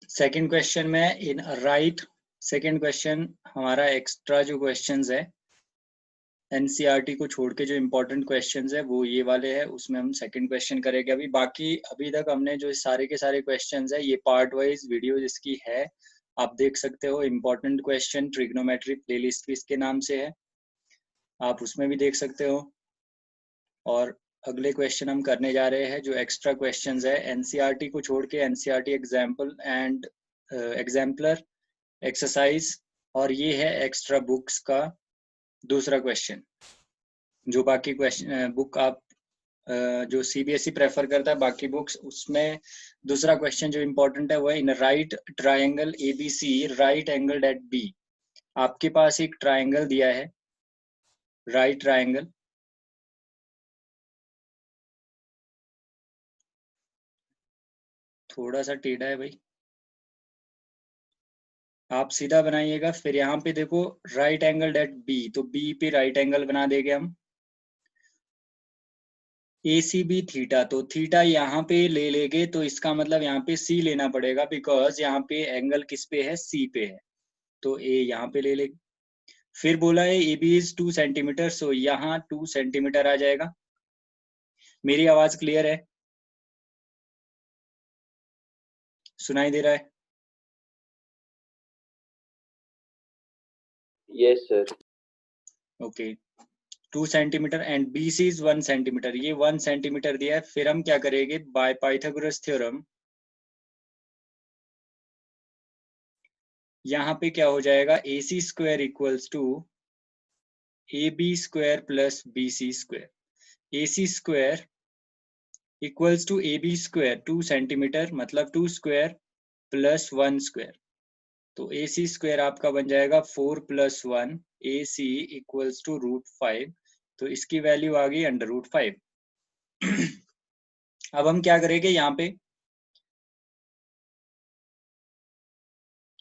Second question में in right, second question हमारा extra जो क्वेश्चंस है एनसीईआरटी को छोड़ के जो इम्पोर्टेंट क्वेश्चंस है वो ये वाले हैं, उसमें हम सेकंड क्वेश्चन करेंगे। अभी बाकी अभी तक हमने जो सारे के सारे क्वेश्चंस है ये पार्ट वाइज वीडियो जिसकी है आप देख सकते हो। इम्पोर्टेंट क्वेश्चन ट्रिग्नोमेट्री प्लेलिस्ट भी इसके नाम से है, आप उसमें भी देख सकते हो। और अगले क्वेश्चन हम करने जा रहे हैं जो एक्स्ट्रा क्वेश्चंस है एनसीईआरटी को छोड़ के, NCERT example and exemplar exercise, और ये है एक्स्ट्रा बुक्स का दूसरा क्वेश्चन। जो बाकी क्वेश्चन बुक आप जो सीबीएसई प्रेफर करता है बाकी बुक्स, उसमें दूसरा क्वेश्चन जो इम्पोर्टेंट है वो है in right triangle ABC right angle at B. आपके पास एक ट्रायंगल दिया है, राइट ट्रायंगल, थोड़ा सा टेढ़ा है भाई, आप सीधा बनाइएगा। फिर यहाँ पे देखो राइट एंगल एट बी, तो बी पे राइट एंगल बना देंगे हम। ए सी बी थीटा, तो थीटा यहाँ पे ले लेंगे तो इसका मतलब यहाँ पे सी लेना पड़ेगा, बिकॉज यहाँ पे एंगल किस पे है, सी पे है, तो ए यहाँ पे ले लेंगे। फिर बोला है ए बी इज 2 सेंटीमीटर, सो यहाँ 2 सेंटीमीटर आ जाएगा। मेरी आवाज क्लियर है, सुनाई दे रहा है? Yes sir. Okay, 2 centimetre and B C is 1 centimetre, ये 1 सेंटीमीटर दिया है। फिर हम क्या करेंगे, बाय पाइथागोरस थ्योरम यहाँ पे क्या हो जाएगा, A C square equals to A B square plus B C square. A C square equals to A B square 2 centimetre मतलब 2 स्क्वायर प्लस 1 स्क्वायर, तो ए सी स्क्वायर आपका बन जाएगा 4 plus 1, A C equals to √5, तो इसकी value आ गई √5। अब हम क्या करेंगे, यहाँ पे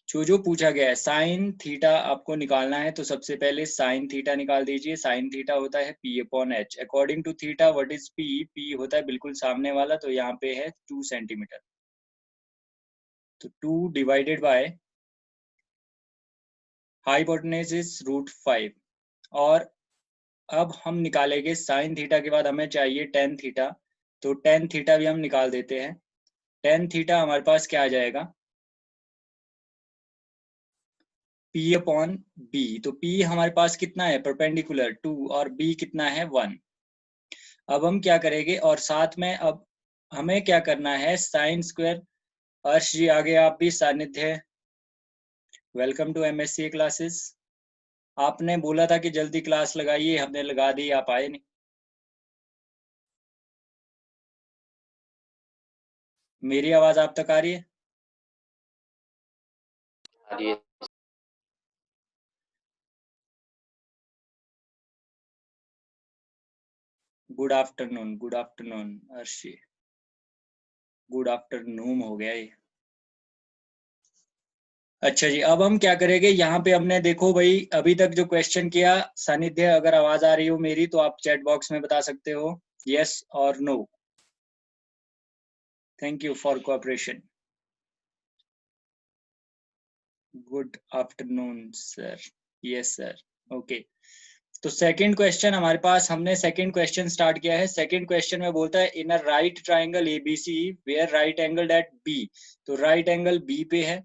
जो पूछा गया है साइन थीटा आपको निकालना है, तो सबसे पहले साइन थीटा निकाल दीजिए। साइन थीटा होता है P upon H, according to theta what is P, P होता है बिल्कुल सामने वाला, तो यहाँ पे है 2 सेंटीमीटर, तो 2 डिवाइडेड बाय हाइपोटेन्यूज इज √5। और अब हम निकालेंगे साइन थीटा के बाद हमें चाहिए टेन थीटा, तो टेन थीटा भी हम निकाल देते हैं। टेन थीटा हमारे पास क्या आ जाएगा, P अपॉन बी, तो P हमारे पास कितना है, परपेंडिकुलर 2, और B कितना है 1। अब हम क्या करेंगे, और साथ में अब हमें क्या करना है, साइन स्क्वायर। अर्श जी आगे आप भी सानिध्य है, वेलकम टू MSc क्लासेस। आपने बोला था कि जल्दी क्लास लगाइए, हमने लगा दी, आप आए नहीं। मेरी आवाज आप तक आ रही है? Good afternoon, good afternoon Arshi, good afternoon हो गया ये। अच्छा जी, अब हम क्या करेंगे, यहाँ पे हमने देखो भाई अभी तक जो क्वेश्चन किया, सानिध्य अगर आवाज आ रही हो मेरी तो आप चैट बॉक्स में बता सकते हो यस और no. Thank you for cooperation. Good afternoon sir, yes sir, okay. तो सेकंड क्वेश्चन हमारे पास, हमने सेकंड क्वेश्चन स्टार्ट किया है। सेकंड क्वेश्चन में बोलता है in a right triangle ABC where right angle at B, तो राइट एंगल बी पे है।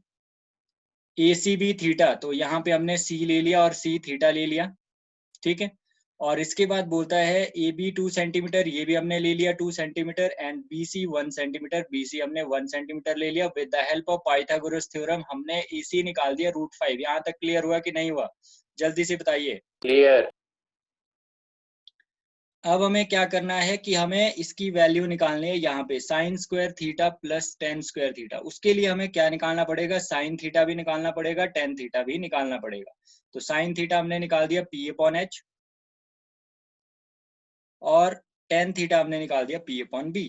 ए सी बी थीटा, तो यहाँ पे हमने सी ले लिया और सी थीटा ले लिया, ठीक है। और इसके बाद बोलता है ए बी 2 सेंटीमीटर, ये भी हमने ले लिया 2 centimetre, and B C 1 centimetre, B C हमने 1 सेंटीमीटर ले लिया। With the help of Pythagoras theorem हमने ए सी निकाल दिया √5। यहाँ तक क्लियर हुआ कि नहीं हुआ, जल्दी से बताइए। क्लियर। अब हमें क्या करना है कि हमें इसकी वैल्यू निकालनी है, यहाँ पे sign square theta plus tan square theta. उसके लिए हमें क्या निकालना पड़ेगा, साइन थीटा भी निकालना पड़ेगा, टेन थीटा भी निकालना पड़ेगा। तो साइन थीटा हमने निकाल दिया P अपॉन एच, और टेन थीटा हमने निकाल दिया P अपॉन बी।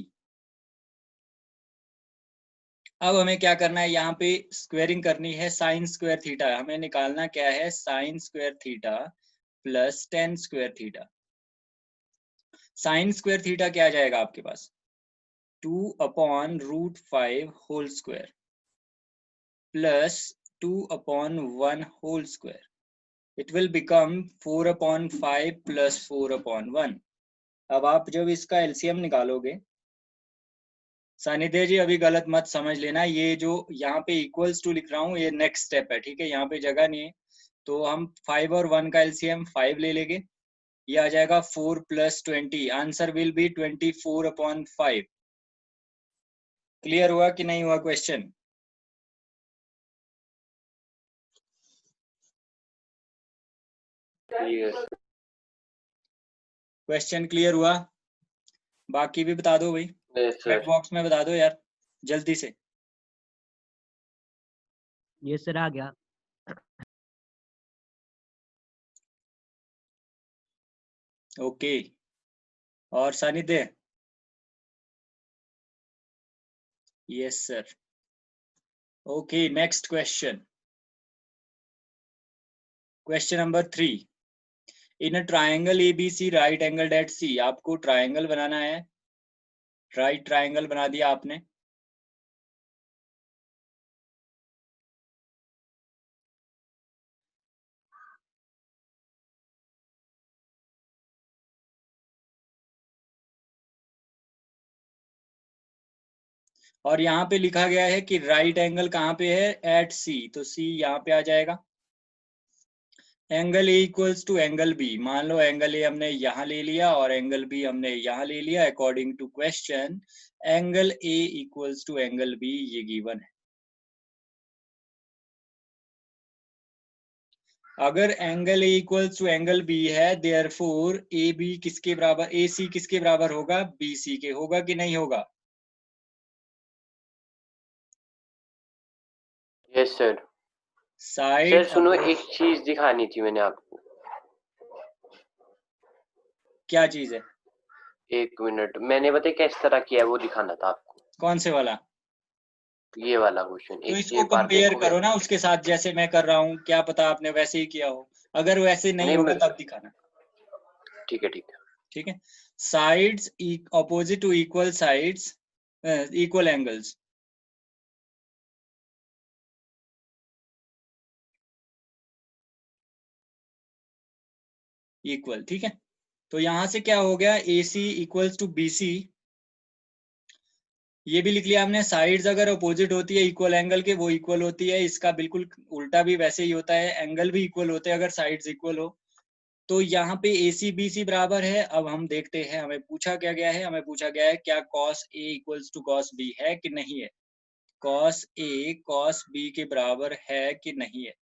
अब हमें क्या करना है, यहाँ पे स्क्वेयरिंग करनी है, साइन स्क्वायर थीटा हमें निकालना क्या है, sine square theta plus tan square theta. Sine square theta क्या आ जाएगा आपके पास, 2 अपॉन √5 whole square, plus 2/1 whole square. It will become 4/5 plus 4/1. अब आप जब इसका एलसीएम निकालोगे, सानिध्य जी अभी गलत मत समझ लेना, ये जो यहाँ पे इक्वल्स टू लिख रहा हूँ ये नेक्स्ट स्टेप है, ठीक है, यहाँ पे जगह नहीं है, तो हम 5 और 1 का एलसीएम 5 ले लेंगे, ये आ जाएगा 4 + 20, आंसर विल बी 24/5। क्लियर हुआ कि नहीं हुआ क्वेश्चन? क्वेश्चन क्लियर हुआ? बाकी भी बता दो भाई, चैट बॉक्स में बता दो यार जल्दी से। ये सर आ गया। ओके, और Sanidhya? Yes sir. Okay, next question, question number 3। In a triangle ABC right angle at C, आपको ट्राइंगल बनाना है, राइट ट्राइंगल बना दिया आपने, और यहाँ पे लिखा गया है कि राइट एंगल कहाँ पे है? एट C, तो C यहाँ पे आ जाएगा। Angle A equals to angle B, मान लो एंगल A हमने यहाँ ले लिया और एंगल B हमने यहाँ ले लिया, according to question angle A equals to angle B, ये गिवन है। अगर angle A equals to angle B है, देयरफॉर AB किसके बराबर, AC किसके बराबर होगा? BC के, होगा कि नहीं होगा? Yes sir. साइड सर सुनो, एक चीज दिखानी थी मैंने आपको। क्या चीज है? एक मिनट, मैंने बताया किस तरह किया है वो दिखाना था आपको। कौन से वाला? ये वाला क्वेश्चन तो एक इसको बार कंपेयर देखोगे? करो ना उसके साथ, जैसे मैं कर रहा हूँ, क्या पता आपने वैसे ही किया हो, अगर वैसे नहीं होगा तब दिखाना। ठीक है, ठीक है, ठीक है। Sides opposite to equal sides, equal angles, equal, ठीक है। तो यहां से क्या हो गया? AC इक्वल्स टू BC, ये भी लिख लिया हमने। साइड्स अगर अपोजिट होती है इक्वल एंगल के, वो इक्वल होती है, इसका बिल्कुल उल्टा भी वैसे ही होता है, एंगल भी इक्वल होते हैं अगर साइड्स इक्वल हो। तो यहाँ पे AC BC बराबर है। अब हम देखते हैं हमें पूछा क्या गया है, हमें पूछा गया है क्या cos A equals to cos B है कि नहीं है, cos A cos B के बराबर है कि नहीं है।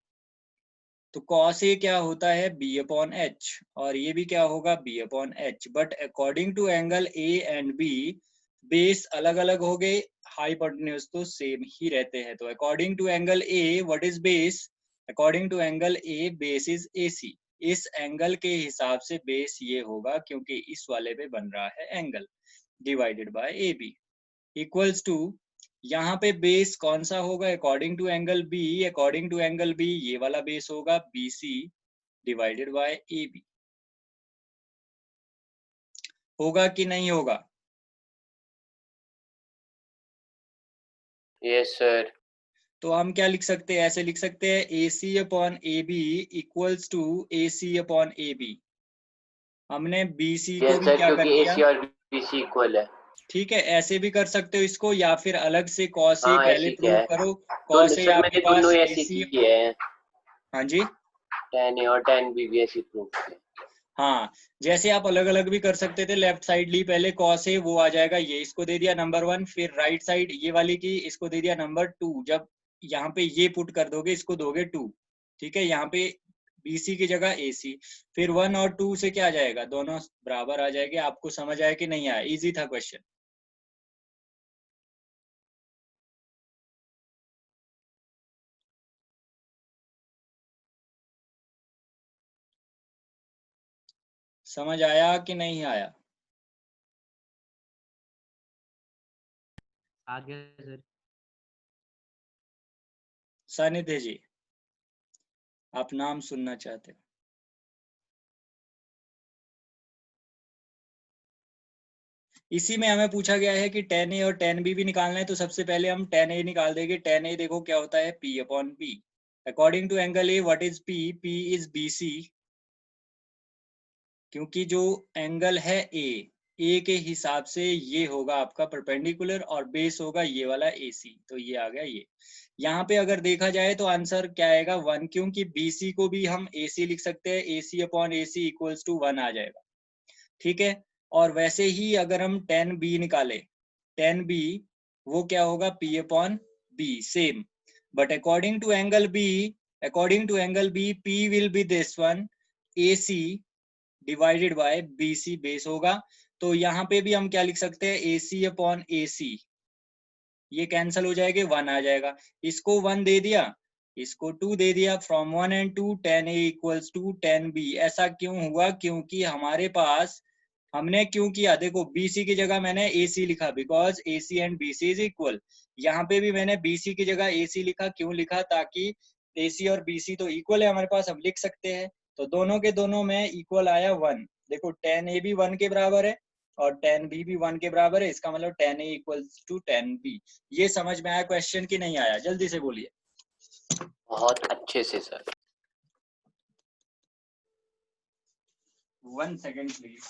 तो cos A क्या होता है? B/H, और ये भी क्या होगा? B/H, but according to angle A and B base अलग अलग हो गए, हाइपोटेन्यूज तो सेम ही रहते हैं। तो according to angle A what is base? According to angle A base is AC, इस एंगल के हिसाब से बेस ये होगा, क्योंकि इस वाले पे बन रहा है angle, divided by AB equals to, यहाँ पे बेस कौन सा होगा? According to angle B, according to angle B ये वाला बेस होगा BC डिवाइडेड बाय AB, होगा कि नहीं होगा? Yes sir. तो हम क्या लिख सकते हैं? ऐसे लिख सकते हैं AC/AB इक्वल्स टू AC/AB। हमने BC को भी क्या कर क्योंकि दिया? AC और BC इक्वल है। ठीक है, ऐसे भी कर सकते हो इसको, या फिर अलग से cos A हाँ, पहले ऐसी क्या प्रूव है? करो। तो cos A सर आपके मैंने पास दोनों ऐसी AC, किए हैं, हाँ जी, tan A और tan B भी ऐसी प्रूफ किए। हाँ, जैसे आप अलग अलग भी कर सकते थे, लेफ्ट साइड ली पहले cos A, वो आ जाएगा, ये इसको दे दिया नंबर 1, फिर राइट साइड ये वाली की इसको दे दिया नंबर 2, जब यहाँ पे ये पुट कर दोगे इसको दोगे 2, ठीक है, यहाँ पे BC की जगह AC, फिर 1 और 2 से क्या आ जाएगा? दोनों बराबर आ जाएंगे। आपको समझ आया कि नहीं आया? इजी था क्वेश्चन। समझ आया कि नहीं आया? आगे सर। सानिध्य जी, आप नाम सुनना चाहते हैं? इसी में हमें पूछा गया है कि tan A और tan B भी निकालना है, तो सबसे पहले हम tan A निकाल देंगे। tan A देखो क्या होता है, P upon B। According to angle A what is P? P is BC, क्योंकि जो एंगल है ए के हिसाब से ये होगा आपका परपेंडिकुलर और बेस होगा ये वाला AC, तो ये आ गया ये। यहाँ पे अगर देखा जाए तो आंसर क्या आएगा 1, क्योंकि BC को भी हम AC लिख सकते हैं, AC upon AC equals to 1 आ जाएगा। ठीक है, और वैसे ही अगर हम tan B निकाले, tan B वो क्या होगा, P upon B, same. But according to angle B, P will be this one, AC divided by BC base होगा। तो यहाँ पे भी हम क्या लिख सकते हैं, AC अपॉन AC, ये कैंसिल हो जाएगा, 1 आ जाएगा। इसको 1 दे दिया, इसको 2 दे दिया, from 1 and 2 tan A equals to tan B। ऐसा क्यों हुआ, क्योंकि हमारे पास, हमने क्यों किया, देखो BC की जगह मैंने AC लिखा, because AC and BC is equal. यहाँ पे भी मैंने BC की जगह AC लिखा, क्यों लिखा, ताकि AC और BC तो इक्वल है हमारे पास, हम लिख सकते हैं। तो दोनों के दोनों में इक्वल आया 1। देखो tan A भी 1 के बराबर है और tan B भी 1 के बराबर है, इसका मतलब tan A equals to tan B। ये समझ में आया क्वेश्चन कि नहीं आया, जल्दी से बोलिए। बहुत अच्छे से सर। 1 second please.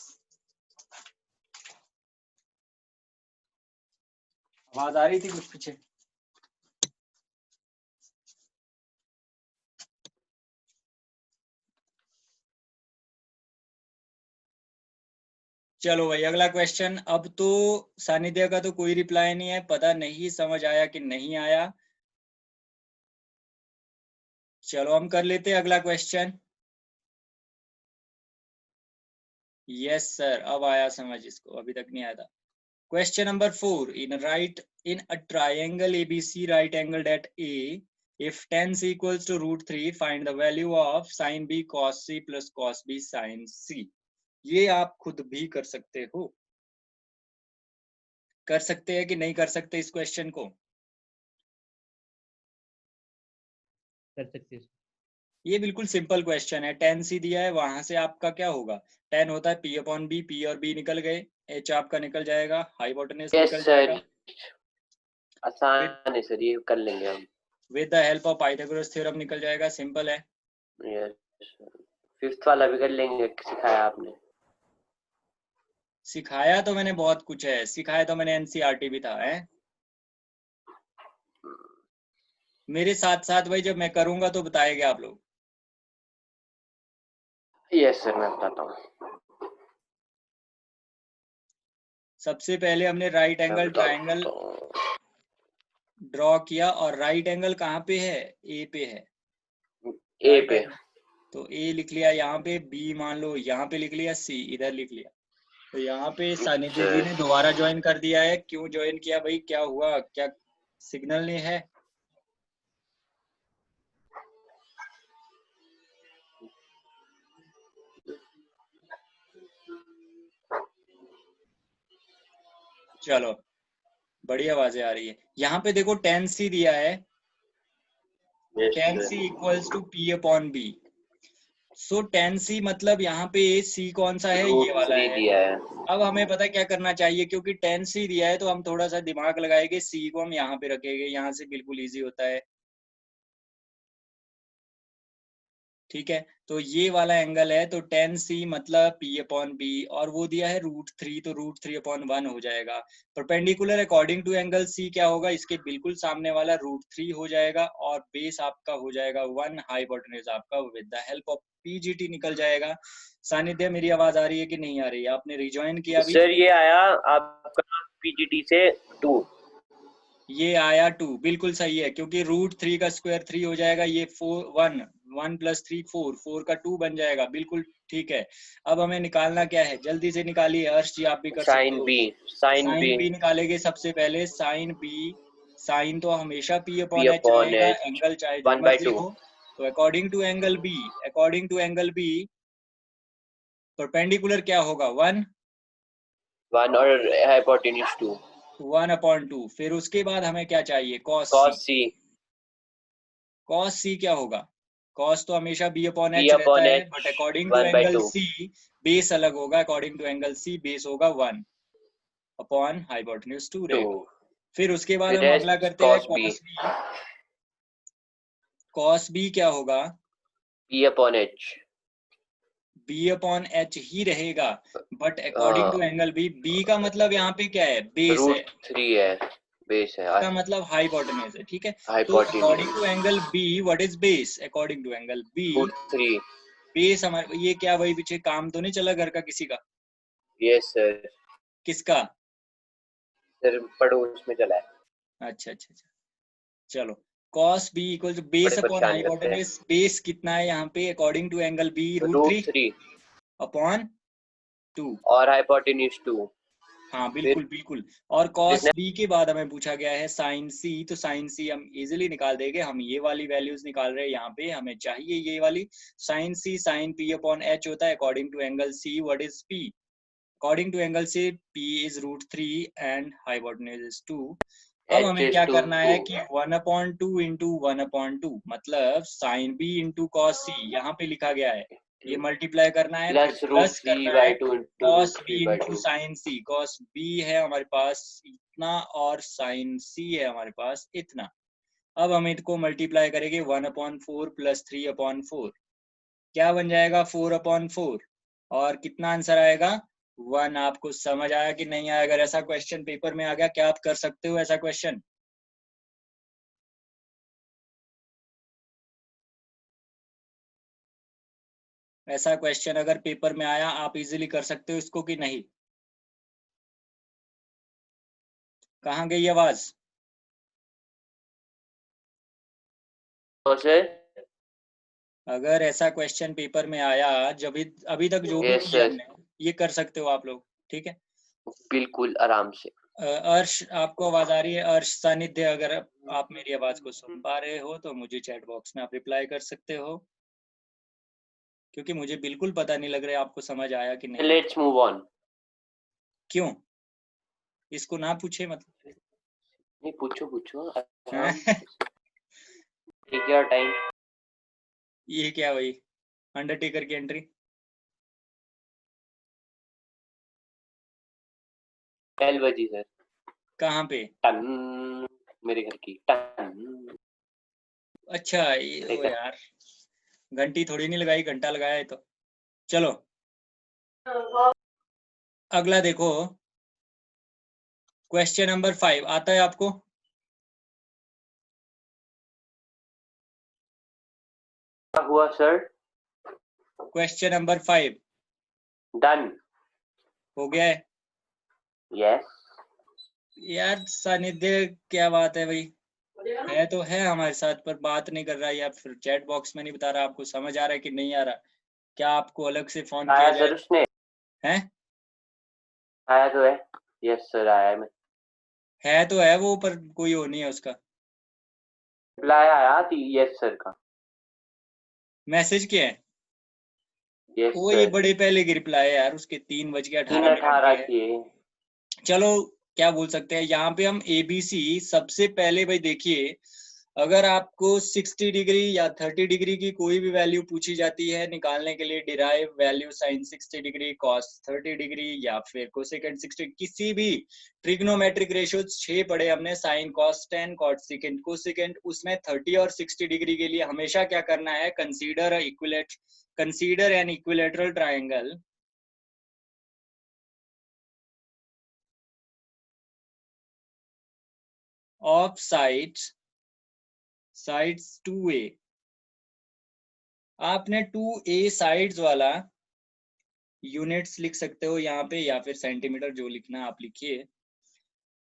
आवाज आ रही थी कुछ पीछे? चलो भाई अगला क्वेश्चन। अब तो सानिध्य का तो कोई रिप्लाई नहीं है, पता नहीं समझ आया कि नहीं आया। चलो हम कर लेते हैं अगला क्वेश्चन। यस सर, अब आया समझ, इसको अभी तक नहीं आया था। Question number 4, in a triangle ABC, right angled at A, if tan C equals to √3, find the value of sin B cos C plus cos B sin C। ये आप खुद भी कर सकते हो, कर सकते हैं कि नहीं कर सकते इस क्वेश्चन को? कर सकते हैं। ये बिल्कुल सिंपल क्वेश्चन है। tan C दिया है, वहां से आपका क्या होगा, tan होता है P अपॉन B, P और B निकल गए, H आपका निकल जाएगा, हाइपोटेनस यस निकल सर, जाएगा। आसान है सर, ये कर लेंगे हम। With the help of Pythagoras theorem निकल जाएगा, सिंपल है। यस, फिफ्थ वाला भी कर लेंगे, सिखाया आपने। सिखाया तो मैंने बहुत कुछ है, सिखाया तो मैंने NCERT भी था है। मेरे साथ साथ भाई जब मैं करूंगा तो बताएंगे आप लोग। यस सर, मैं बताता हूँ। सबसे पहले हमने राइट एंगल ट्राइंगल ड्रॉ किया, और राइट एंगल कहाँ पे है, ए पे है, ए राइट पे। एंगल। तो ए लिख लिया यहाँ पे, बी मान लो यहाँ पे लिख लिया, सी इधर लिख लिया। तो यहाँ पे सानिध्य जी ने दोबारा ज्वाइन कर दिया है। क्यों ज्वाइन किया भाई, क्या हुआ, क्या सिग्नल नहीं है? चलो बड़ी आवाजें आ रही है। यहाँ पे देखो tan C दिया है, tan C equals to P upon B। So tan C मतलब यहाँ पे C कौन सा है, ये वाला है। दिया है। अब हमें पता क्या करना चाहिए, क्योंकि tan C दिया है तो हम थोड़ा सा दिमाग लगाएंगे, C को हम यहाँ पे रखेंगे, यहाँ से बिल्कुल इजी होता है। ठीक है, तो ये वाला एंगल है, तो tan C मतलब P अपॉन B, और वो दिया है √3, तो √3 अपॉन 1 हो जाएगा। Perpendicular according to angle C क्या होगा, इसके बिल्कुल सामने वाला √3 हो जाएगा, और बेस आपका हो जाएगा 1, हाइपोटेन्यूज आपका with the help of PGT निकल जाएगा। सानिध्य मेरी आवाज आ रही है कि नहीं आ रही है? आपने रिजॉइन किया अभी? सर ये आया आपका PGT से 2। ये आया 2, बिल्कुल सही है, क्योंकि √3 का स्क्वायर 3 हो जाएगा, ये 1 + 3 4 का 2 बन जाएगा, बिल्कुल ठीक है। अब हमें निकालना क्या है, जल्दी से निकालिए, हर्ष जी आप भी कर सकते हो। साइन B निकालेंगे सबसे पहले, साइन B, साइन तो हमेशा P अपॉन H रहेगा, एंगल चाहे जो मर्जी हो। तो according to angle B perpendicular क्या होगा, 1 और हाइपोटेन्यूज 2। 1/2। फिर उसके बाद हमें क्या चाहिए, cos C। cos C क्या होगा, cos तो हमेशा B अपॉन H रहता है, but according to angle C base अलग होगा, according to angle C base होगा 1। अपॉन हाइपोटेन्यूज 2 2 रहेगा। फिर उसके बाद फिर हम है अगला करते हैं cos b, cos b। cos b क्या होगा? p upon h। b upon h ही रहेगा, but according to angle b, b का मतलब यहाँ पे क्या है? बेस है, √3 है, बेस है, इसका मतलब हाइपोटेन्यूज है, ठीक है। तो according to hypotenuse angle b, what is base? According to angle b, √3। Base हमारे, ये क्या वही पीछे काम तो नहीं चला घर का किसी का? यस सर, किसका? सर पड़ोस में चला है, अच्छा अच्छा अच्छा, चलो। cos b equal to base बड़े अपॉन परेशान करते हैं। हाइपोटेन्यूज। बेस कितना है यहाँ पे according to angle b? √3 √3 upon 2। और हाइपोटेन्यूज 2। हाँ फिर बिल्कुल बिल्कुल। और cos कितने? b के बाद हमें पूछा गया है sin c, तो sin c हम इजीली निकाल देंगे। हम ये वाली वैल्यूज निकाल रहे हैं यहाँ पे, हमें चाहिए ये वाली। sin c sin p upon h होता है according to angle c, what is p? According to angle c, p is √3 and hypotenuse is 2। अब h हमें is क्या to करना 2। है कि 1/2 इंटू 1/2, मतलब sin b into cos c यहाँ पे लिखा गया है, ये मल्टीप्लाई करना है, फिर प्लस प्लस √3 करना by है 2 into cos b √3 by into 2। sin c। cos b है हमारे पास इतना और sin c है हमारे पास इतना। अब हम इसको मल्टीप्लाई करेंगे 1/4 प्लस 3/4, क्या बन जाएगा? 4/4। और कितना आंसर आएगा? 1। आपको समझ आया कि नहीं आया? अगर ऐसा क्वेश्चन पेपर में आ गया, क्या आप कर सकते हो ऐसा क्वेश्चन? ऐसा क्वेश्चन अगर पेपर में आया, आप इजीली कर सकते हो इसको कि नहीं? कहाँ गई आवाज? तो सर अगर ऐसा क्वेश्चन पेपर में आया, जब अभी तक जो भी यस किया सर, हमने, ये कर सकते हो आप लोग, ठीक है। बिल्कुल आराम से। अर्श, आपको आवाज आ रही है? अर्श सानिध्य, अगर आप मेरी आवाज को सुन पा रहे हो तो मुझे चैट बॉक्स में आप रिप्लाई कर सकते हो, क्योंकि मुझे बिल्कुल पता नहीं लग रहा है आपको समझ आया कि नहीं आया। Let's move on. क्यों? इसको ना पूछे मतलब? नहीं पूछो पूछो आराम हैं? से, टेक योर टाइम। ये क्या हुई? अंडरटेकर की एंट्री? 12 बजी सर। कहाँ पे? टन, मेरे घर की टन। अच्छा ओ यार, घंटी थोड़ी नहीं लगाई, घंटा लगाया है तो। चलो अगला देखो, क्वेश्चन नंबर 5 आता है आपको? क्या हुआ सर? Question number 5 done. हो गया है? यस यार सानिध्य, क्या बात है भाई? है तो है हमारे साथ, पर बात नहीं कर रहा, या फिर चैट बॉक्स में नहीं बता रहा। आपको समझ आ रहा है कि नहीं आ रहा? क्या आपको अलग से फोन किया आया जाए? सर, उसने हैं? आया तो है। यस सर आया है। मैं है तो है वो, पर कोई हो नहीं है उसका। रिप्लाई आया थी यस सर का। मैसेज क्या है? यस वो ये सर, बड़े पहले की रिप्लाई है यार, उसके 3:18 की 3:18 है। की है। चलो क्या बोल सकते हैं यहाँ पे हम, ABC सबसे पहले भाई देखिए, अगर आपको 60 डिग्री या 30 डिग्री की कोई भी वैल्यू पूछी जाती है निकालने के लिए, derive value sine 60 degree, cos 30 degree, या फिर कोसेकेंड 60, किसी भी ट्रिग्नोमेट्रिक रेशियो 6 पढ़े हमने, sine cos 10 cot secant cosecant, उसमें 30 और 60 डिग्री के लिए हमेशा क्या करना है? Consider an equilateral triangle of sides 2A। आपने 2A साइड्स वाला यूनिट्स लिख सकते हो यहाँ पे, या फिर सेंटीमीटर, जो लिखना आप लिखिए।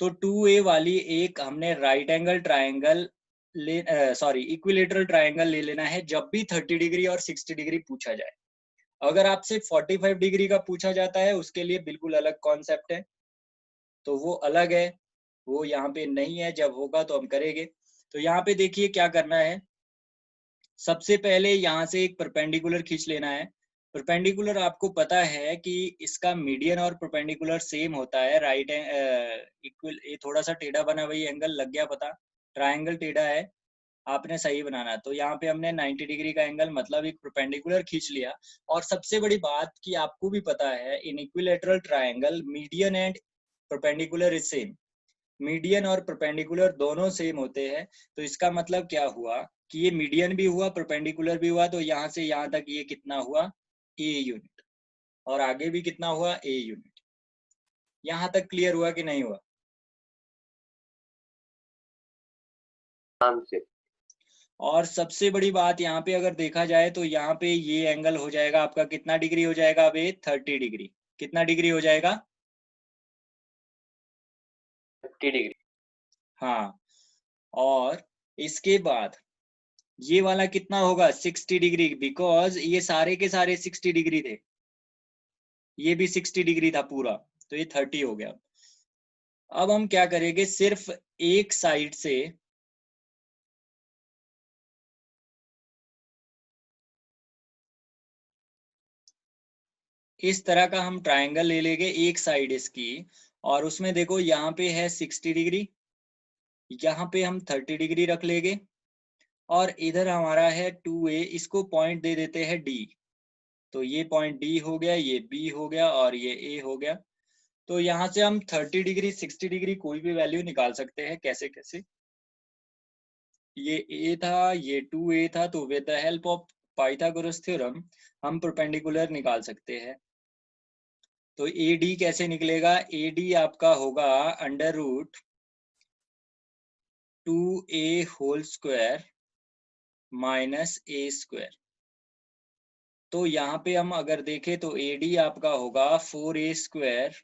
तो 2A वाली एक हमने right angle triangle equilateral triangle ले लेना है जब भी 30 डिग्री और 60 डिग्री पूछा जाए। अगर आपसे 45 डिग्री का पूछा जाता है, उसके लिए बिल्कुल अलग कॉन्सेप्ट है, तो वो अलग है, वो यहाँ पे नहीं है। जब होगा तो हम करेंगे। तो यहाँ पे देखिए क्या करना है, सबसे पहले यहाँ से एक परपेंडिकुलर खींच लेना है। परपेंडिकुलर आपको पता है कि इसका मीडियन और परपेंडिकुलर सेम होता है, राइट इक्वल। ये थोड़ा सा टेढ़ा बना, वही एंगल लग गया पता, ट्राइंगल टेढ़ा है, आपने सही बनाना। तो यहाँ पे हमने 90 डिग्री का एंगल, मतलब एक परपेंडिकुलर खींच लिया। और सबसे बड़ी बात कि आपको भी पता है, इन equilateral triangle median and perpendicular is same, median और परपेंडिकुलर दोनों सेम होते हैं, तो इसका मतलब क्या हुआ कि ये मीडियन भी हुआ, परपेंडिकुलर भी हुआ, तो यहाँ से यहाँ तक ये कितना हुआ, ए यूनिट, और आगे भी कितना हुआ, ए यूनिट। यहाँ तक क्लियर हुआ कि नहीं हुआ? और सबसे बड़ी बात यहाँ पे अगर देखा जाए तो यहाँ पे ये एंगल हो जाएगा आपका कितना डिग्री हो जाएगा, अब 30 डिग्री। कितना डिग्री हो जाएगा? 50 डिग्री। हाँ, और इसके बाद ये वाला कितना होगा, 60 डिग्री, बिकॉज ये सारे के सारे 60 डिग्री थे, ये भी 60 डिग्री था पूरा, तो ये 30 हो गया। अब हम क्या करेंगे, सिर्फ एक साइड से इस तरह का हम ट्रायंगल ले लेंगे, एक साइड इसकी, और उसमें देखो यहाँ पे है 60 डिग्री, यहाँ पे हम 30 डिग्री रख लेंगे, और इधर हमारा है 2a, इसको पॉइंट दे देते हैं d, तो ये पॉइंट d हो गया, ये b हो गया, और ये a हो गया। तो यहाँ से हम 30 डिग्री 60 डिग्री कोई भी वैल्यू निकाल सकते हैं, कैसे कैसे, ये a था, ये 2a था, तो with the help of Pythagoras theorem हम परपेंडिकुलर निकाल सकते हैं। तो AD कैसे निकलेगा, AD आपका होगा under root 2a whole square minus a square. तो यहाँ पे हम अगर देखें तो AD आपका होगा 4a square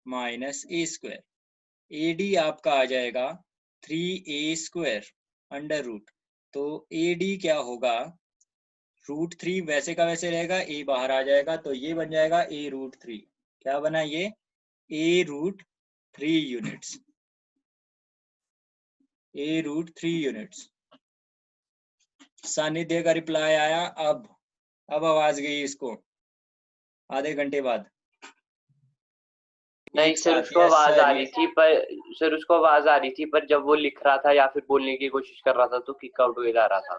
minus a square, AD आपका आ जाएगा 3a स्क्वायर अंडर रूट, तो AD क्या होगा, √3 वैसे का वैसे रहेगा, a बाहर आ जाएगा, तो ये बन जाएगा a√3। क्या बना ये, a√3 यूनिट्स, a√3 यूनिट्स। सानिध्य का रिप्लाई आया, अब आवाज गई इसको आधे घंटे बाद। नहीं सर, उसको आवाज आ रही थी, पर सर उसको आवाज आ रही थी, पर जब वो लिख रहा था या फिर बोलने की कोशिश कर रहा था तो किक आउट हो जा रहा था।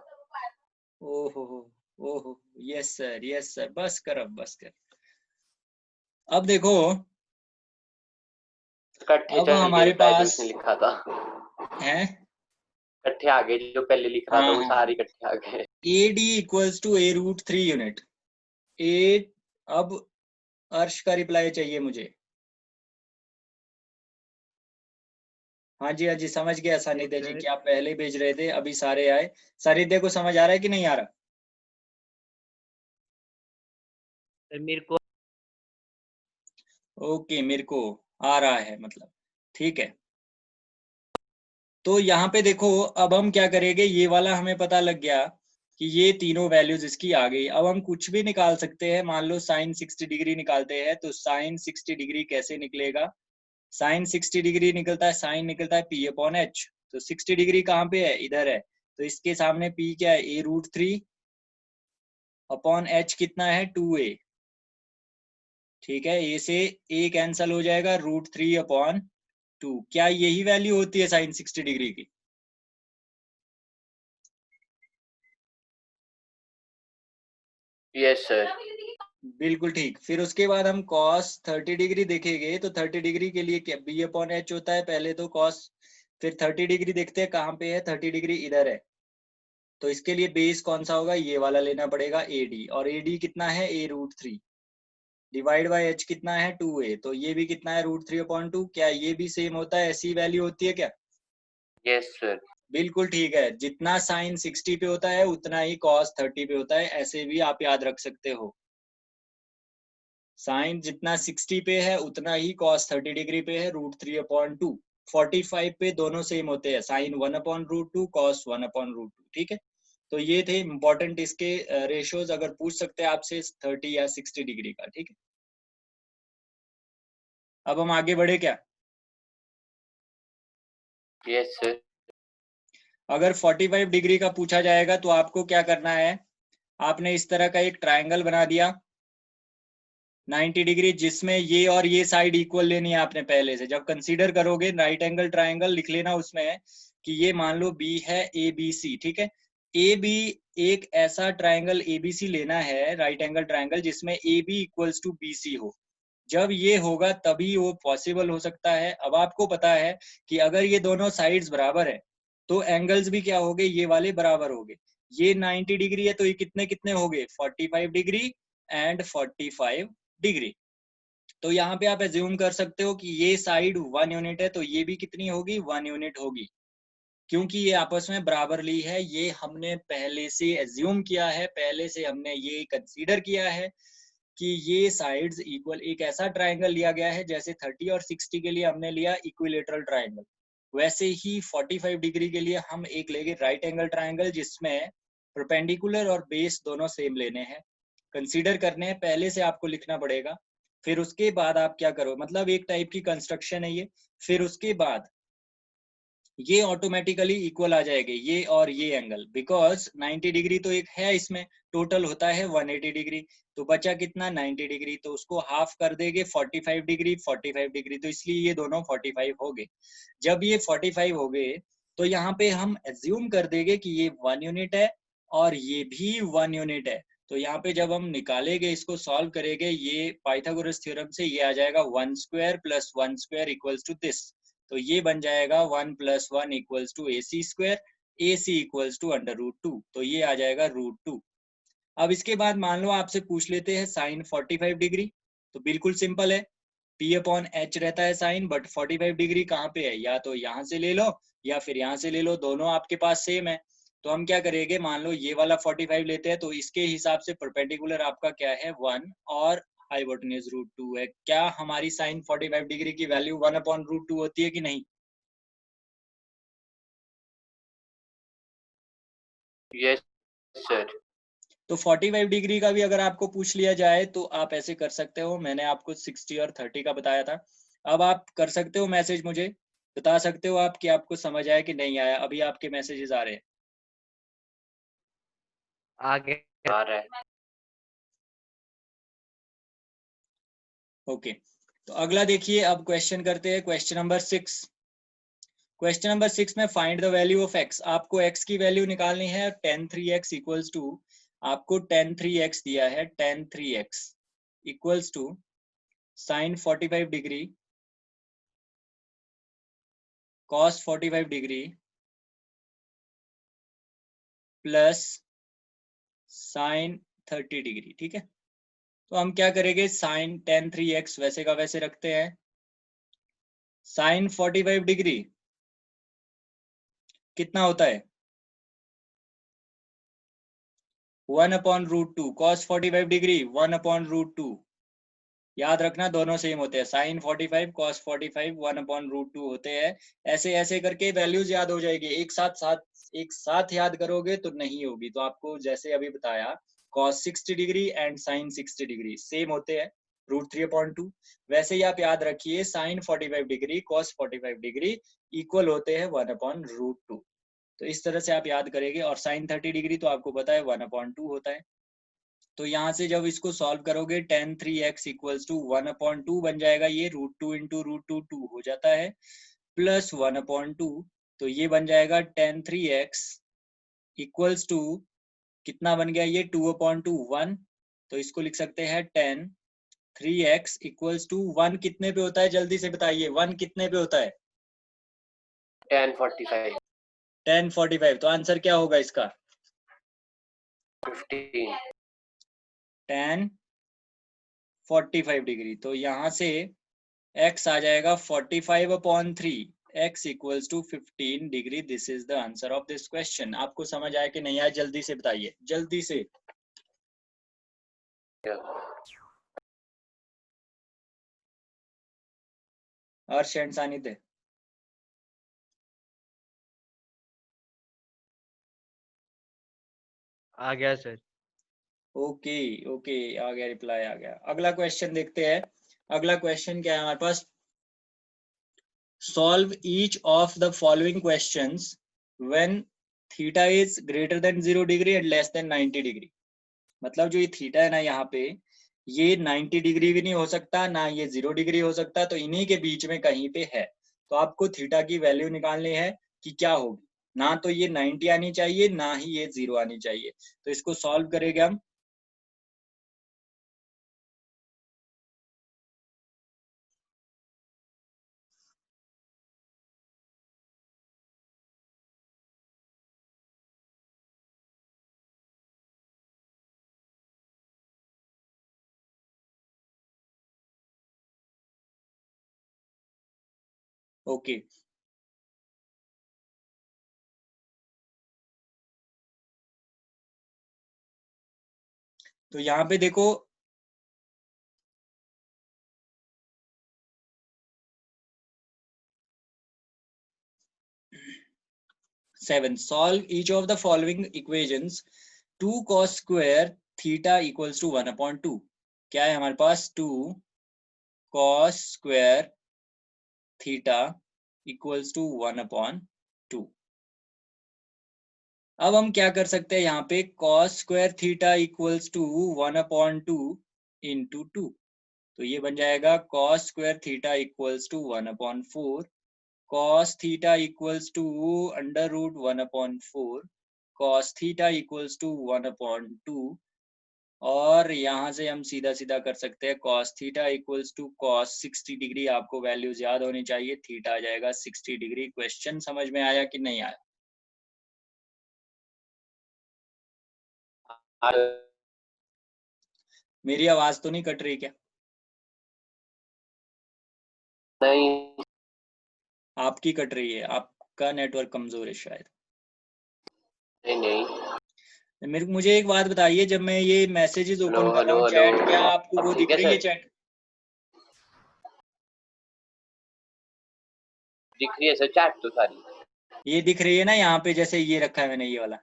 ओहो ओहो, यस सर, बस कर, अब बस कर। अब देखो, इकट्ठे अब चल हमारे रिप्लाई जो पास उसने लिखा था है, इकट्ठे आ गए, जो पहले लिख रहा था वो सारे इकट्ठे आ गए। AD equals to a√3 unit. A, अब अर्श का रिप्लाई चाहिए मुझे। हाँ जी समझ गया सानिध्य जी, क्या पहले भेज रहे थे, अभी सारे आए। सानिध्य को समझ आ रहा है कि नहीं आ रहा? मेरे को ओके, मेरे को आ रहा है, मतलब ठीक है। तो यहाँ पे देखो, अब हम क्या करेंगे, ये वाला हमें पता लग गया कि ये तीनों वैल्यूज इसकी आ गई। अब हम कुछ भी निकाल सकते हैं, मान लो साइन 60 डिग्री निकालते हैं, तो साइन 60 डिग्री कैसे निकलेगा, साइन 60 डिग्री निकलता है, साइन निकलता है p/h, तो 60 डिग्री कहाँ पे है, इधर है, तो इसके सामने p क्या है, a√3/h कितना है, 2a, ठीक है, a से a कैंसल हो जाएगा, √3/2। क्या यही वैल्यू होती है साइन 60 डिग्री की? यस सर, बिल्कुल ठीक। फिर उसके बाद हम cos 30 डिग्री देखेंगे, तो 30 डिग्री के लिए क्या b/h होता है, पहले तो cos, फिर 30 डिग्री देखते हैं कहाँ पे है, 30 डिग्री इधर है, तो इसके लिए बेस कौन सा होगा, ये वाला लेना पड़ेगा, AD, और AD कितना है, a√3 डिवाइड बाय h कितना है, 2a, तो ये भी कितना है, √3/2। क्या ये भी सेम होता है, ऐसी वैल्यू होती है क्या? यस सर, बिल्कुल ठीक है, जितना साइन 60 पे होता है उतना ही cos 30 पे होता है, ऐसे भी आप याद रख सकते हो। साइन जितना 60 पे है उतना ही cos 30 डिग्री पे है, √3/2। 45 पे दोनों सेम होते हैं, साइन 1/√2, cos 1/√2, ठीक है। तो ये थे इंपॉर्टेंट इसके रेशियोज, अगर पूछ सकते हैं आपसे 30 या 60 डिग्री का, ठीक है। अब हम आगे बढ़े क्या? यस सर, अगर 45 डिग्री का पूछा जाएगा तो आपको क्या करना है, आपने इस तरह का एक ट्रायंगल बना दिया 90 डिग्री, जिसमें ये और ये साइड इक्वल लेनी है आपने पहले से। जब कंसीडर करोगे राइट एंगल ट्रायंगल लिख लेना उसमें कि ये मान लो B है ABC, ठीक है। AB एक ऐसा ट्रायंगल ABC लेना है, राइट एंगल ट्रायंगल, जिसमें AB इक्वल्स टू BC हो, जब ये होगा तभी वो पॉसिबल हो सकता है। अब आपको पता है कि अगर ये दोनों साइड्स बराबर है तो एंगल्स भी क्या हो गए, ये वाले बराबर हो गए। ये 90 डिग्री है तो ये कितने कितने हो गए, 45 डिग्री एंड 45 डिग्री। तो यहाँ पे आप एज्यूम कर सकते हो कि ये साइड 1 यूनिट है तो ये भी कितनी होगी, 1 यूनिट होगी, क्योंकि ये आपस में बराबर ली है। ये हमने पहले से एज्यूम किया है, पहले से हमने ये कंसीडर किया है कि ये साइड्स इक्वल। एक ऐसा ट्राइंगल लिया गया है जैसे 30 और 60 के लिए हमने लिया इक्विलेटरल ट्राइंगल, वैसे ही 45 डिग्री के लिए हम एक लेंगे राइट एंगल ट्राइंगल जिसमें परपेंडिकुलर और बेस दोनों सेम लेने हैं, कंसीडर करने हैं। पहले से आपको लिखना पड़ेगा, फिर उसके बाद आप क्या करो, मतलब एक टाइप की कंस्ट्रक्शन है ये। फिर उसके बाद ये ऑटोमेटिकली इक्वल आ जाएंगे ये और ये एंगल, बिकॉज 90 डिग्री तो एक है, इसमें टोटल होता है 180 डिग्री। तो बचा कितना, 90 डिग्री, तो उसको हाफ कर देंगे 45 डिग्री 45 डिग्री, तो इसलिए ये दोनों 45 हो गए। जब ये 45 हो गए तो यहाँ पे हम एज्यूम कर देंगे कि ये 1 यूनिट है और ये भी 1 यूनिट है। तो यहाँ पे जब हम निकालेंगे, इसको सॉल्व करेंगे, ये पाइथागोरस थ्योरम से ये आ जाएगा 1 square plus 1 square equals to this. तो ये बन जाएगा 1 + 1 equals to AC square, AC equals to √2, तो ये आ जाएगा √2। अब इसके बाद मान लो आपसे पूछ लेते हैं साइन 45 डिग्री, तो बिल्कुल सिंपल है, P/H रहता है साइन, बट 45 डिग्री कहाँ पे है, या तो यहाँ से ले लो या फिर यहाँ से ले लो, दोनों आपके पास सेम है। तो हम क्या करेंगे, मान लो ये वाला 45 लेते हैं तो इसके हिसाब से परपेंडिकुलर आपका क्या है 1 और हाइपोटेन्यूज √2 है। क्या हमारी साइन 45 डिग्री की वैल्यू 1/√2 होती है कि नहीं? Yes sir. तो 45 डिग्री का भी अगर आपको पूछ लिया जाए तो आप ऐसे कर सकते हो, मैंने आपको 60 और 30 का बताया था। अब आप कर सकते हो मैसेज, मुझे बता सकते हो आप कि आपको समझ आया कि नहीं आया। अभी आपके मैसेजेस आ रहे हैं। आगे आ रहा है। ओके, तो अगला देखिए, अब क्वेश्चन करते हैं, क्वेश्चन नंबर 6। क्वेश्चन नंबर 6 में find the value of x, आपको x की वैल्यू निकालनी है। tan 3x इक्वल्स टू, आपको tan 3x दिया है, tan 3x equals to sine 45 degree cos 45 degree plus sine 30 degree. ठीक है, तो हम क्या करेंगे, साइन tan 3x वैसे का वैसे रखते हैं। साइन 45 डिग्री कितना होता है, 1/√2, cos 45 डिग्री 1/√2। याद रखना दोनों सेम होते हैं, साइन 45 cos 45 1/√2 होते हैं। ऐसे ऐसे करके वैल्यूज याद हो जाएगी, एक साथ याद करोगे तो नहीं होगी। तो आपको जैसे अभी बताया, cos 60 degree and sine 60 degree same होते हैं, √3/2। वैसे ही आप याद रखिए, sine 45 degree cos 45 degree equal होते हैं 1/√2। तो इस तरह से आप याद करेंगे। और साइन 30 डिग्री तो आपको पता है 1/2 होता है। तो यहाँ से जब इसको सॉल्व करोगे, tan 3x इक्वल्स टू 1/2 बन जाएगा, ये √2 × √2 हो जाता है, प्लस 1/2। तो ये बन जाएगा tan 3x इक्वल्स टू कितना बन गया, ये 2/2 1। तो इसको लिख सकते हैं tan 3x इक्वल्स टू 1 कितने पे होता है, जल्दी से बताइए, 1 कितने पे होता है, tan 45 tan 45। तो आंसर क्या होगा इसका, 15 tan 45 डिग्री। तो यहाँ से x आ जाएगा 45/3, x equals to 15 degree. This is the answer of this question. आपको समझ आया कि नहीं आया, जल्दी से बताइए, जल्दी से। हर्ष एंड सानिध्य, आ गया सर। ओके ओके, आ गया, रिप्लाई आ गया। अगला क्वेश्चन देखते हैं। अगला क्वेश्चन क्या है हमारे पास, solve each of the following questions when theta is greater than 0 degree and less than 90 degree. मतलब जो ये थीटा है ना, यहाँ पे ये 90 डिग्री भी नहीं हो सकता, ना ये 0 डिग्री हो सकता, तो इन्हीं के बीच में कहीं पे है। तो आपको थीटा की वैल्यू निकालनी है कि क्या होगी, ना तो ये 90 आनी चाहिए, ना ही ये 0 आनी चाहिए। तो इसको सॉल्व करेंगे हम। ओके तो यहाँ पे देखो seven, solve each of the following equations 2 cos square theta equals to 1/2। क्या है हमारे पास 2 cos square theta equals to 1/2। अब हम क्या कर सकते हैं यहाँ पे cos square theta equals to 1/2 into 2, तो ये बन जाएगा cos square theta equals to 1/4, cos theta equals to under root 1/4, cos theta equals to 1/2, और यहाँ से हम सीधा सीधा कर सकते हैं cos theta equals to cos 60 degree. आपको वैल्यूज याद होनी चाहिए, थीटा आ जाएगा 60 डिग्री। क्वेश्चन समझ में आया कि नहीं आया? मेरी आवाज तो नहीं कट रही क्या? नहीं आपकी कट रही है, आपका नेटवर्क कमजोर है शायद। नहीं मुझे एक बात बताइए, जब मैं ये मैसेजेस हेलो ओपन कर रहा हेलो हूँ हेलो, चैट, क्या आपको अब वो ठीक दिख है रही है सर? चैट? दिख रही है सर चैट तो सारी। ये दिख रही है ना यहाँ पे, जैसे ये रखा है मैंने ये वाला?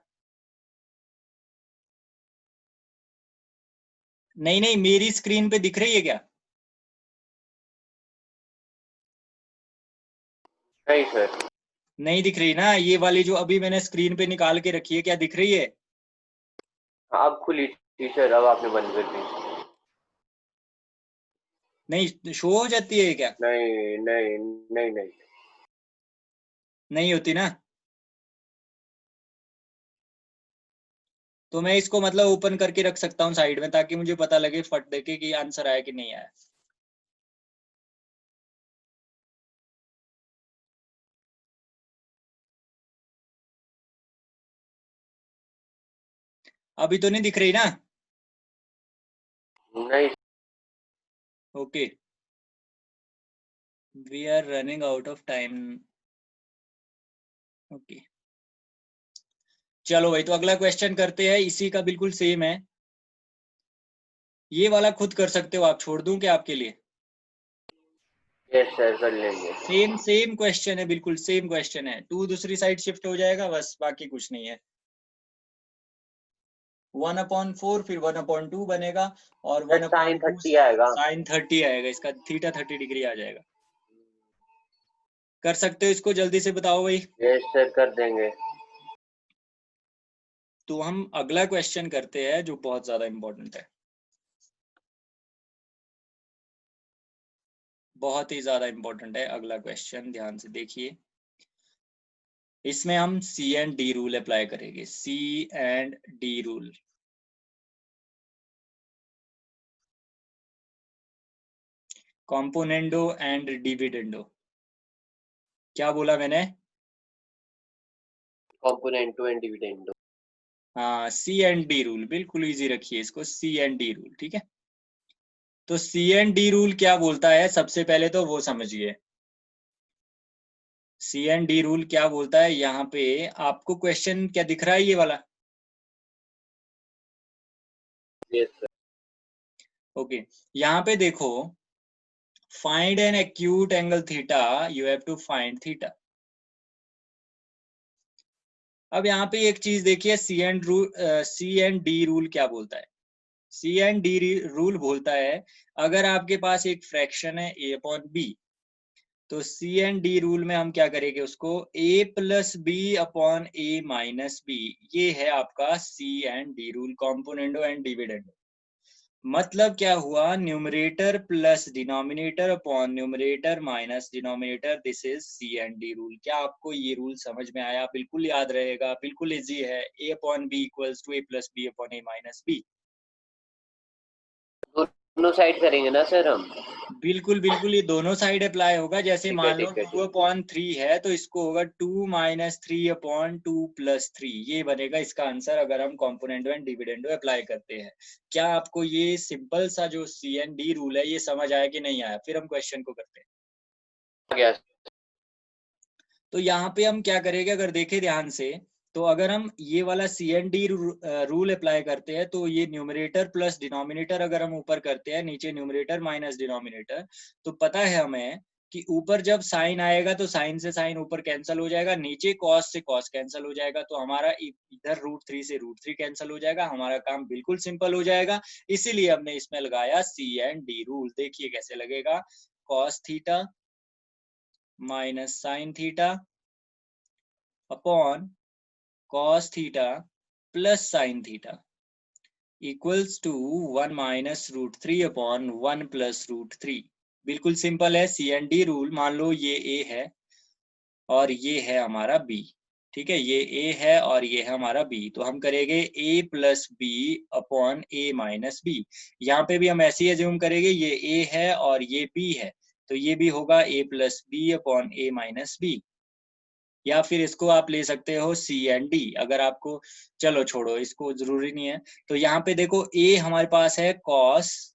नहीं नहीं, मेरी स्क्रीन पे दिख रही है क्या? नहीं सर। नहीं दिख रही ना, ये वाली जो अभी मैंने स्क्रीन पे निकाल के रखी है, क्या दिख रही है? अब खुली थी सर, अब आपने बंद कर दी। नहीं शो हो जाती है क्या? नहीं नहीं नहीं नहीं नहीं होती ना? तो मैं इसको मतलब ओपन करके रख सकता हूँ साइड में, ताकि मुझे पता लगे फट देके कि आंसर आया कि नहीं आया। अभी तो नहीं दिख रही ना? नहीं okay, we are running out of time. Okay चलो भाई, तो अगला क्वेश्चन करते हैं, इसी का बिल्कुल सेम है। ये वाला खुद कर सकते हो आप, छोड़ दूं क्या आपके लिए? यस सर कर लेंगे। सेम सेम क्वेश्चन है, बिल्कुल सेम क्वेश्चन है। 2 दूसरी साइड शिफ्ट हो जाएगा, बस बाकी कुछ नहीं है। 1/4 फिर 1/2 बनेगा, और साइन 1/2 30 आएगा। साइन 30 आएगा, इसका थीटा 30 डिग्री आ जाएगा। कर सकते हो इसको, जल्दी से बताओ भाई। यस सर कर देंगे। तो हम अगला क्वेश्चन करते हैं जो बहुत ज्यादा इंपॉर्टेंट है, बहुत ही ज्यादा इंपॉर्टेंट है अगला क्वेश्चन, ध्यान से देखिए। इसमें हम C and D rule apply करेंगे, C and D rule. Componendo and dividendo. क्या बोला मैंने? Componendo and dividendo. हाँ, सी एंड डी रूल, बिल्कुल इजी रखिए इसको, सी एंड डी रूल, ठीक है। तो सी एंड डी रूल क्या बोलता है, सबसे पहले तो वो समझिए। सी एंड डी रूल क्या बोलता है, यहाँ पे आपको क्वेश्चन क्या दिख रहा है, ये वाला? Yes sir. ओके, यहाँ पे देखो, find an acute angle theta, you have to find theta. अब यहाँ पे एक चीज देखिए, सी एंड डी रूल क्या बोलता है? सी एंड डी रूल बोलता है, अगर आपके पास एक फ्रैक्शन है a अपॉन बी, तो सी एंड डी रूल में हम क्या करेंगे उसको, a plus B upon a minus B. ये है आपका C and D rule, componendo and dividendo. मतलब क्या हुआ, numerator plus denominator upon numerator minus denominator, this is C and D rule. क्या आपको ये रूल समझ में आया? बिल्कुल याद रहेगा, बिल्कुल इजी है। a upon b equals to a plus B upon a minus b. दोनों साइड करेंगे ना सर हम? बिल्कुल बिल्कुल, ये दोनों साइड अप्लाई होगा। जैसे ठीक है मान लो ठीक है 2/3 है, तो इसको होगा 2 - 3/2 + 3, ये बनेगा इसका आंसर, अगर हम कॉम्पोनेंडो एंड डिविडेंडो अप्लाई करते हैं। क्या आपको ये सिंपल सा जो सी एंड डी रूल है ये समझ आया कि नहीं आया? फिर हम क्वेश्चन को करते हैं। आ गया तो यहाँ पे हम क्या करेंगे, अगर देखें ध्यान से, तो अगर हम ये वाला CND रूल अप्लाई करते हैं तो ये न्यूमरेटर प्लस डिनोमिनेटर अगर हम ऊपर करते हैं, नीचे न्यूमरेटर माइनस डिनोमिनेटर, तो पता है हमें कि ऊपर जब साइन आएगा तो साइन से साइन ऊपर कैंसिल हो जाएगा, नीचे कॉस से कॉस कैंसिल हो जाएगा, तो हमारा इधर √3 से √3 कैंसिल हो जाएगा, हमारा काम बिल्कुल सिंपल हो जाएगा। इसीलिए हमने इसमें लगाया CND रूल। देखिए कैसे लगेगा, cos theta minus sine theta upon cos theta plus sine theta equals to 1 minus √3 upon 1 plus √3। बिल्कुल सिंपल है, CND रूल। मान लो ये A है और ये है हमारा B, ठीक है, ये A है और ये है हमारा B, तो हम करेंगे A plus B upon A minus B। यहाँ पे भी हम ऐसे ही एज्यूम करेंगे, ये A है और ये B है, तो ये भी होगा A plus B upon A minus B। या फिर इसको आप ले सकते हो CND, अगर आपको, चलो छोड़ो इसको, जरूरी नहीं है। तो यहाँ पे देखो A हमारे पास है cos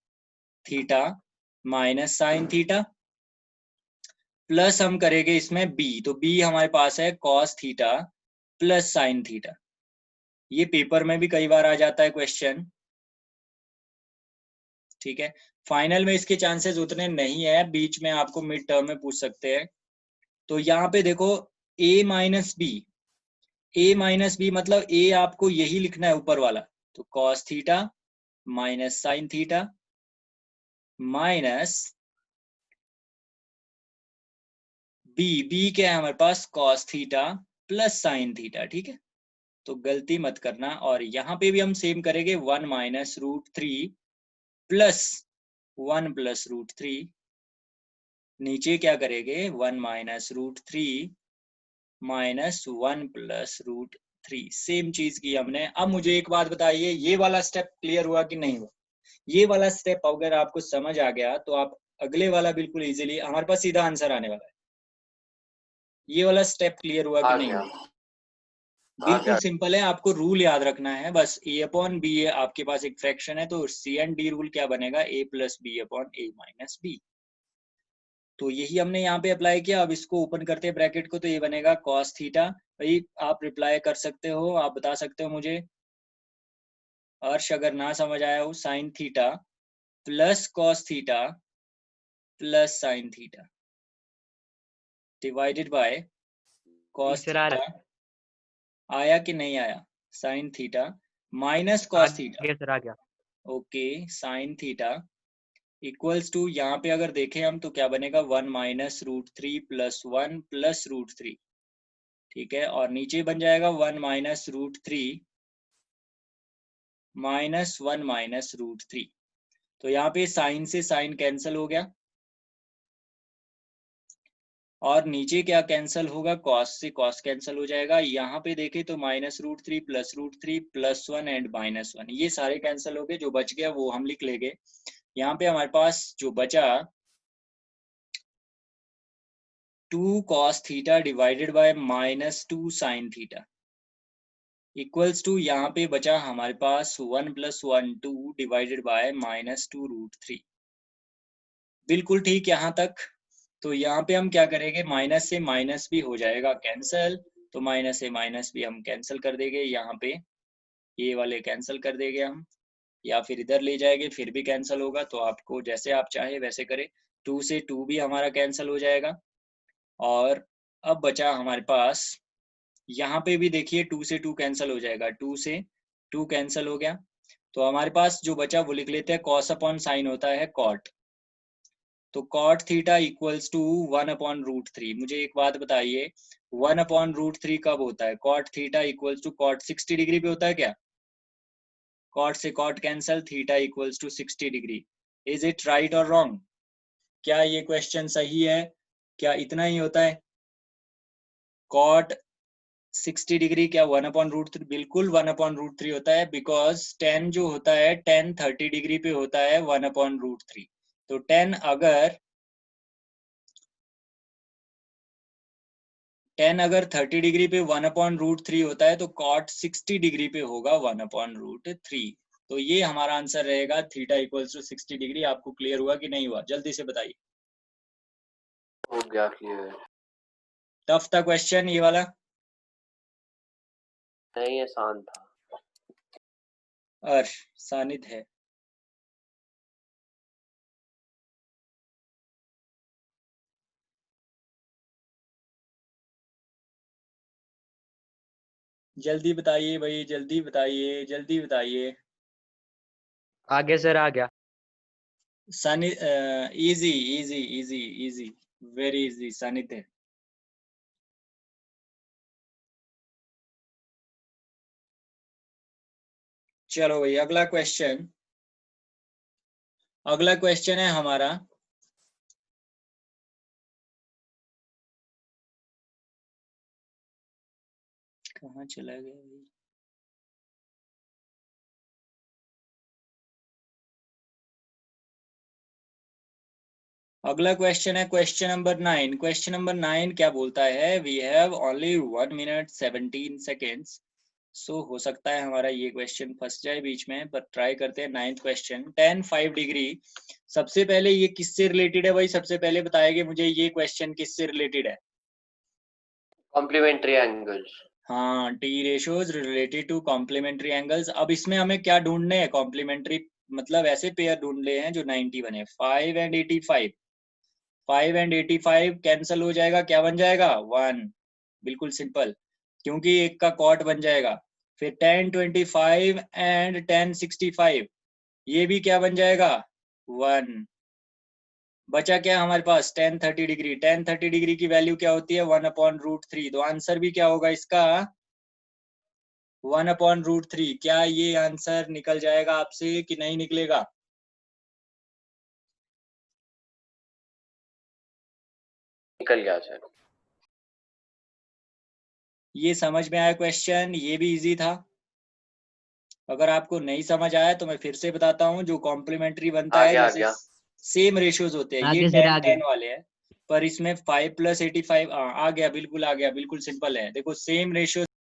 theta minus sine theta, plus हम करेंगे इसमें B, तो B हमारे पास है cos theta plus sine theta. ये पेपर में भी कई बार आ जाता है क्वेश्चन, ठीक है। फाइनल में इसके चांसेस उतने नहीं है, बीच में आपको मिड टर्म में पूछ सकते हैं। तो यहाँ पे देखो A minus b, A minus b मतलब A आपको यही लिखना है ऊपर वाला, तो cos theta minus sine theta minus B क्या है हमारे पास, cos theta plus sine theta, ठीक है। तो गलती मत करना, और यहाँ पे भी हम सेम करेंगे, 1 माइनस √3 प्लस 1 प्लस √3, नीचे क्या करेंगे 1 माइनस √3 माइनस 1 प्लस √3, सेम चीज की हमने। अब मुझे एक बात बताइए, ये वाला स्टेप क्लियर हुआ कि नहीं हुआ? ये वाला स्टेप अगर आपको समझ आ गया तो आप अगले वाला बिल्कुल इजीली, हमारे पास सीधा आंसर आने वाला है। ये वाला स्टेप क्लियर हुआ कि नहीं हुआ? बिल्कुल सिंपल है, आपको रूल याद रखना है बस। A अपॉन बी, आपके पास एक फ्रैक्शन है, तो CND रूल क्या बनेगा, A plus B upon A minus b. तो यही हमने यहाँ पे अप्लाई किया। अब इसको ओपन करते हैं ब्रैकेट को, तो ये बनेगा cos थीटा। भाई आप रिप्लाई कर सकते हो, आप बता सकते हो मुझे, अर्श अगर ना समझ आया हो, sine theta plus cos theta plus sine theta divided by cos sir theta, आया कि नहीं आया, sine theta minus cos theta, sir आ गया। Okay, sine theta equals to, यहाँ पे अगर देखें हम तो क्या बनेगा, 1 माइनस √3 प्लस 1 प्लस √3, ठीक है, और नीचे बन जाएगा 1 माइनस √3 माइनस 1 माइनस √3। तो यहाँ पे साइन से साइन कैंसिल हो गया, और नीचे क्या कैंसिल होगा, कॉस से कॉस कैंसिल हो जाएगा। यहाँ पे देखें तो minus √3 plus √3 plus 1 and minus 1, ये सारे कैंसिल हो गए। जो बच गया वो हम लिख लेंगे। यहाँ पे हमारे पास जो बचा 2 cos theta divided by minus 2 sine theta equals to, यहाँ पे बचा हमारे पास 1 प्लस 1 2 डिवाइडेड बाय माइनस 2 √3। बिल्कुल ठीक यहाँ तक। तो यहाँ पे हम क्या करेंगे, माइनस से माइनस भी हो जाएगा कैंसिल, तो माइनस से माइनस भी हम कैंसिल कर देंगे। यहाँ पे ये वाले कैंसिल कर देंगे हम, या फिर इधर ले जाएंगे फिर भी कैंसिल होगा, तो आपको जैसे आप चाहे वैसे करें। 2 से 2 भी हमारा कैंसिल हो जाएगा, और अब बचा हमारे पास, यहाँ पे भी देखिए 2 से 2 कैंसिल हो जाएगा, 2 से 2 कैंसिल हो गया। तो हमारे पास जो बचा वो लिख लेते हैं, कॉस अपॉन साइन होता है कॉट, तो cot theta equals to 1 upon √3। मुझे एक बात बताइए, 1 अपॉन √3 कब होता है? Cot theta equals to cot 60 degree पे होता है क्या? कॉट से cot cancel, theta equals to 60 degree. Is it right और रॉन्ग? क्या ये क्वेश्चन सही है? क्या इतना ही होता है? कॉट 60 डिग्री क्या 1 अपॉन √3? बिल्कुल 1 अपॉन √3 होता है, बिकॉज tan जो होता है, tan 30 डिग्री पे होता है 1 अपॉन √3। तो tan अगर 30 डिग्री पे 1 अपॉन √3 होता है, तो कॉट 60 डिग्री पे होगा 1 अपॉन √3। तो ये हमारा आंसर रहेगा, थीटा इक्वल्स टू 60 डिग्री। आपको क्लियर हुआ कि नहीं हुआ? जल्दी से बताइए। हो गया क्लियर। टफ था क्वेश्चन ये वाला? नहीं, आसान था। अर्श सानिद है। जल्दी बताइए भाई, जल्दी बताइए, जल्दी बताइए। आगे सर आ गया। Sanid, easy easy easy easy, very easy, Sanid है। चलो भाई अगला क्वेश्चन, अगला क्वेश्चन है हमारा, कहाँ चला गया भाई? अगला क्वेश्चन है क्वेश्चन नंबर 9। क्वेश्चन नंबर 9 क्या बोलता है? We have only 1 minute 17 seconds. So हो सकता है हमारा ये क्वेश्चन फंस जाए बीच में, पर ट्राई करते हैं। 9th question, tan 5 degree. सबसे पहले ये किससे रिलेटेड है भाई? सबसे पहले बताएंगे मुझे ये क्वेश्चन किससे रिलेटेड है? Complementary angles. हाँ, T ratios related to complementary angles. अब इसमें हमें क्या ढूंढने हैं? कॉम्प्लीमेंट्री मतलब ऐसे पेयर ढूंढ ले हैं जो 90 बने। 5 एंड 85, 5 एंड 85 कैंसिल हो जाएगा, क्या बन जाएगा? 1। बिल्कुल सिंपल, क्योंकि एक का कॉट बन जाएगा। फिर 1025 एंड 1065, ये भी क्या बन जाएगा? 1। बचा क्या हमारे पास? 1030 डिग्री। 1030 डिग्री की वैल्यू क्या होती है? 1/√3। तो आंसर भी क्या होगा इसका? 1/√3। क्या ये आंसर निकल जाएगा आपसे कि नहीं निकलेगा? निकल गया सर। ये समझ में आया क्वेश्चन? ये भी इजी था। अगर आपको नहीं समझ आया तो मैं फिर से बताता हूँ। जो कॉम्प्लीमेंट्री बनता आ है, गया, आ जैसे गया। सेम रेशियोज होते हैं, ये आगे सर 10 आगे। 10 वाले हैं, पर इसमें 5 + 85 आ गया, बिल्कुल आ गया, बिल्कुल सिंपल है। देखो सेम रेशियो